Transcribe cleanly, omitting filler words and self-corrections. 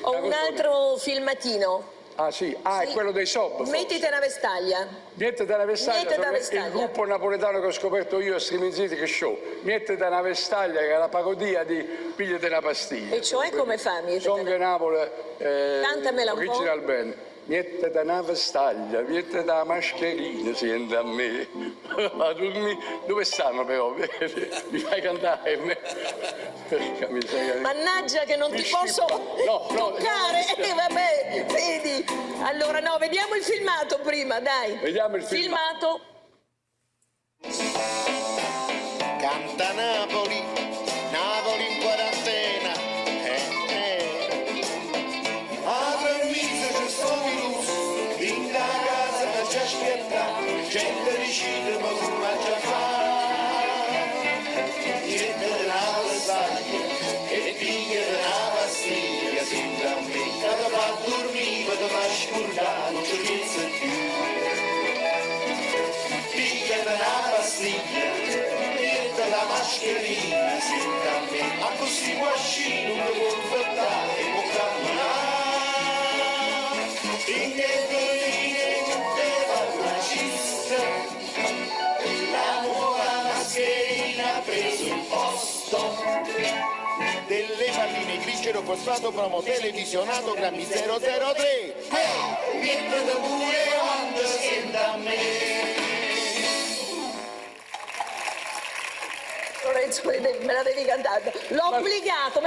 Ho un altro filmatino. Ah sì, sì. È quello dei Sob. Mettete una vestaglia. Mettete una vestaglia, il gruppo napoletano che ho scoperto io a Streaming City show. Mettete una vestaglia che è la parodia di Pigliate una pastiglia. E cioè come fa? Song Napoli, Cantamela un original po'. band. Mettete una vestaglia, mettete la mascherina, senti a me. Dove stanno però? Mi fai cantare? Mannaggia che non ti posso toccare. Vabbè, vedi. Allora no, vediamo il filmato prima, dai. Vediamo il filmato. Canta Napoli, Napoli in quarantena. Apre il viso, c'è sto virus, in da casa che ci aspetta, gente decide ma come già fa. Niente della vestaglia, e figlia della pastiglia, sembra a me, che ti fa dormire, ti fa scordare, non ci pensa più. Figlia della pastiglia, niente la mascherina, sembra a me, a così guascino non può portare, può camminare. La nuova mascherina ha preso il posto delle palline grigio fosfato promo televisionato grammi 003. Viento da pure quando senta a me. Lorenzo, me la devi cantare. L'ho obbligato.